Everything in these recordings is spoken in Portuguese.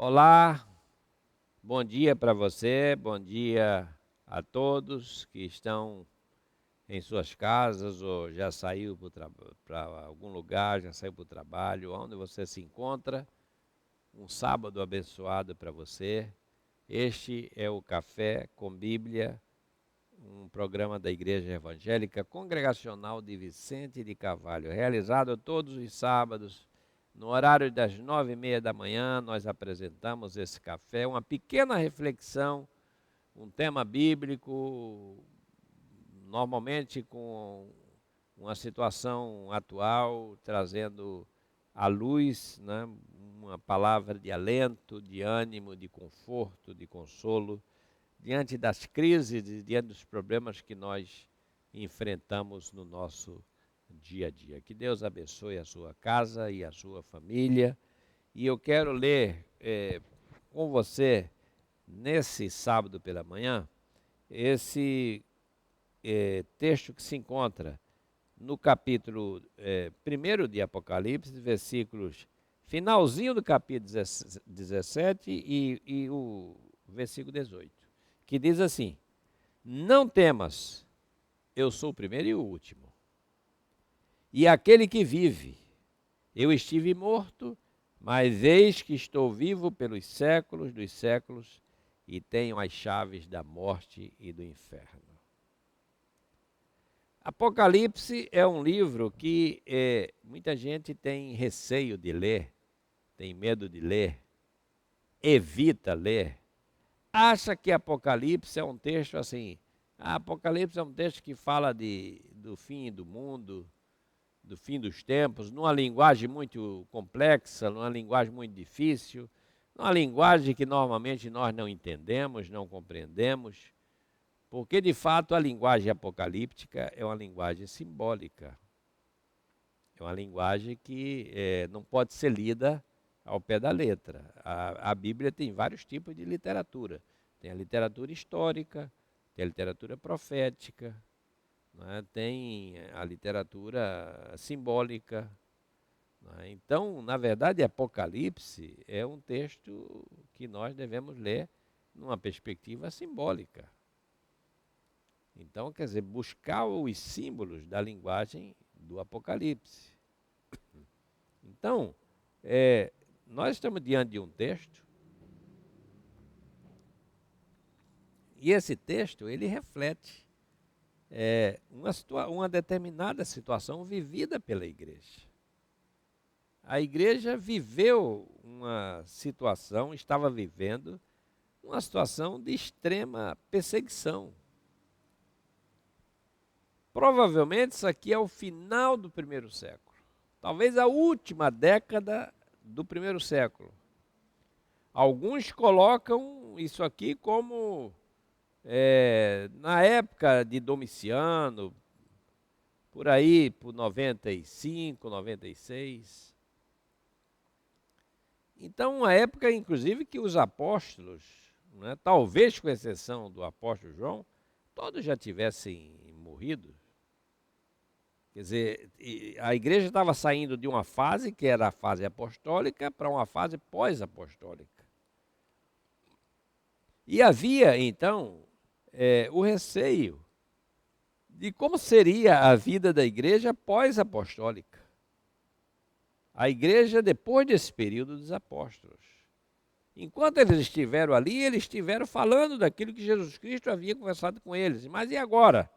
Olá, bom dia para você, bom dia a todos que estão em suas casas ou já saiu para algum lugar, já saiu para o trabalho, onde você se encontra. Um sábado abençoado para você. Este é o Café com Bíblia, um programa da Igreja Evangélica Congregacional de Vicente de Carvalho, realizado todos os sábados. No horário das 9h30 da manhã, nós apresentamos esse café, uma pequena reflexão, um tema bíblico, normalmente com uma situação atual, trazendo à luz, né, uma palavra de alento, de ânimo, de conforto, de consolo, diante das crises e diante dos problemas que nós enfrentamos no nosso dia a dia. Que Deus abençoe a sua casa e a sua família. E eu quero ler com você, nesse sábado pela manhã, esse texto que se encontra no capítulo 1 de Apocalipse, versículos, finalzinho do capítulo 17 e o versículo 18, que diz assim: Não temas, eu sou o primeiro e o último, e aquele que vive. Eu estive morto, mas eis que estou vivo pelos séculos dos séculos e tenho as chaves da morte e do inferno. Apocalipse é um livro que muita gente tem receio de ler, tem medo de ler, evita ler. Acha que Apocalipse é um texto assim. Apocalipse é um texto que fala do fim do mundo, do fim dos tempos, numa linguagem muito complexa, numa linguagem muito difícil, numa linguagem que normalmente nós não entendemos, não compreendemos, porque de fato a linguagem apocalíptica é uma linguagem simbólica, é uma linguagem que não pode ser lida ao pé da letra. A Bíblia tem vários tipos de literatura, tem a literatura histórica, tem a literatura profética, né? Tem a literatura simbólica. Né? Então, na verdade, Apocalipse é um texto que nós devemos ler numa perspectiva simbólica. Então, quer dizer, buscar os símbolos da linguagem do Apocalipse. Então, nós estamos diante de um texto, e esse texto, ele reflete uma determinada situação vivida pela igreja. A igreja viveu uma situação, estava vivendo uma situação de extrema perseguição. Provavelmente isso aqui é o final do primeiro século, talvez a última década do primeiro século. Alguns colocam isso aqui como na época de Domiciano, por aí, por 95, 96. Então, uma época, inclusive, que os apóstolos, né, talvez com exceção do apóstolo João, todos já tivessem morrido. Quer dizer, a igreja estava saindo de uma fase, que era a fase apostólica, para uma fase pós-apostólica. E havia, então, o receio de como seria a vida da igreja pós-apostólica. A igreja depois desse período dos apóstolos. Enquanto eles estiveram ali, eles estiveram falando daquilo que Jesus Cristo havia conversado com eles. Mas e agora?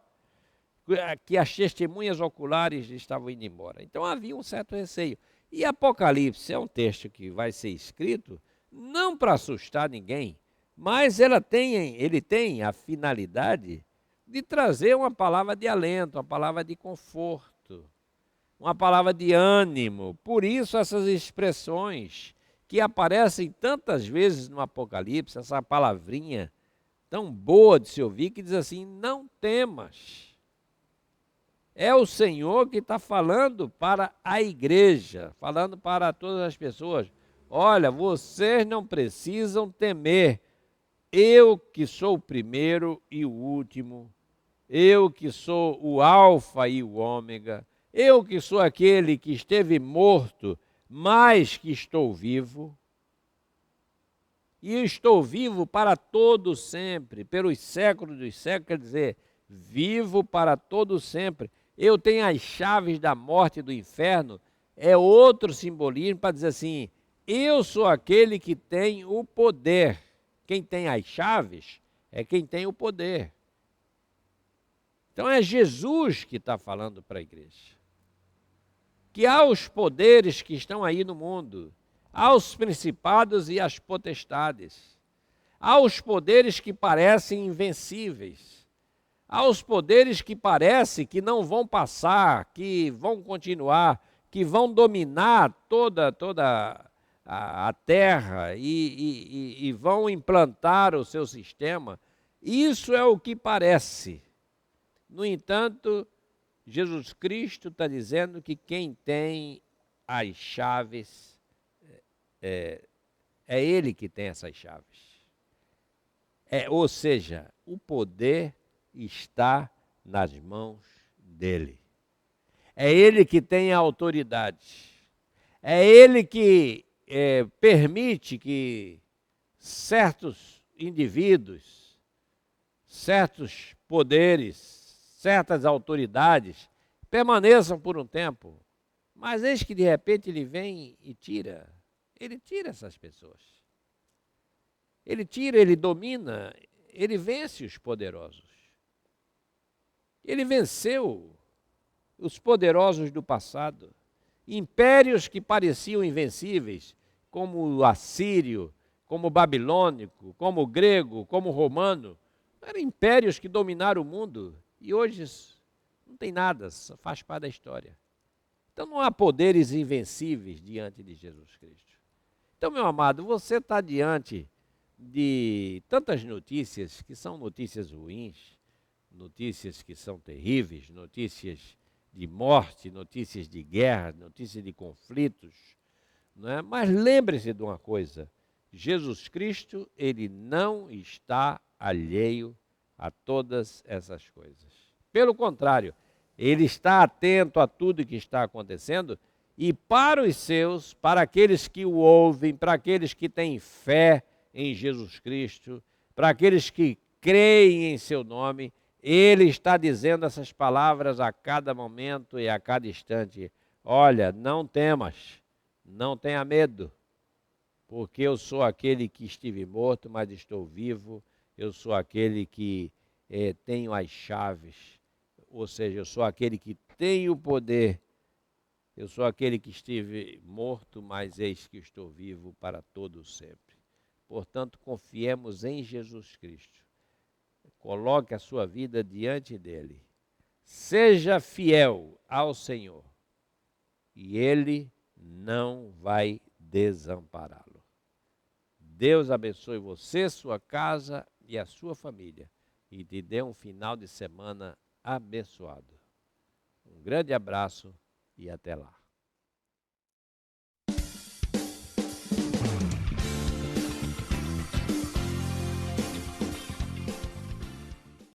Que as testemunhas oculares estavam indo embora. Então havia um certo receio. E Apocalipse é um texto que vai ser escrito não para assustar ninguém, mas ele tem a finalidade de trazer uma palavra de alento, uma palavra de conforto, uma palavra de ânimo. Por isso essas expressões que aparecem tantas vezes no Apocalipse, essa palavrinha tão boa de se ouvir, que diz assim: não temas. É o Senhor que está falando para a igreja, falando para todas as pessoas. Olha, vocês não precisam temer. Eu que sou o primeiro e o último, eu que sou o alfa e o ômega, eu que sou aquele que esteve morto, mas que estou vivo. e estou vivo para todo sempre, pelos séculos dos séculos, quer dizer, vivo para todo sempre. Eu tenho as chaves da morte e do inferno, é outro simbolismo para dizer assim, eu sou aquele que tem o poder. Quem tem as chaves é quem tem o poder. Então é Jesus que está falando para a igreja. Que há os poderes que estão aí no mundo, há os principados e as potestades, há os poderes que parecem invencíveis, há os poderes que parecem que não vão passar, que vão continuar, que vão dominar toda a terra e vão implantar o seu sistema. Isso é o que parece. No entanto, Jesus Cristo está dizendo que quem tem as chaves, é Ele que tem essas chaves. Ou seja, o poder está nas mãos dEle. É Ele que tem a autoridade. É Ele que permite que certos indivíduos, certos poderes, certas autoridades permaneçam por um tempo, mas eis que de repente ele vem e tira. Ele tira essas pessoas. Ele tira, ele domina, ele vence os poderosos. Ele venceu os poderosos do passado. Impérios que pareciam invencíveis, como o assírio, como o babilônico, como o grego, como o romano, eram impérios que dominaram o mundo e hoje não tem nada, só faz parte da história. Então não há poderes invencíveis diante de Jesus Cristo. Então, meu amado, você está diante de tantas notícias que são notícias ruins, notícias que são terríveis, notícias de morte, notícias de guerra, notícias de conflitos, não é? Mas lembre-se de uma coisa, Jesus Cristo, ele não está alheio a todas essas coisas. Pelo contrário, ele está atento a tudo que está acontecendo e para os seus, para aqueles que o ouvem, para aqueles que têm fé em Jesus Cristo, para aqueles que creem em seu nome, ele está dizendo essas palavras a cada momento e a cada instante. Olha, não temas, não tenha medo, porque eu sou aquele que estive morto, mas estou vivo, eu sou aquele que tenho as chaves, ou seja, eu sou aquele que tem o poder, eu sou aquele que estive morto, mas eis que estou vivo para todo sempre. Portanto, confiemos em Jesus Cristo. Coloque a sua vida diante dele. Seja fiel ao Senhor e ele não vai desampará-lo. Deus abençoe você, sua casa e a sua família e te dê um final de semana abençoado. Um grande abraço e até lá.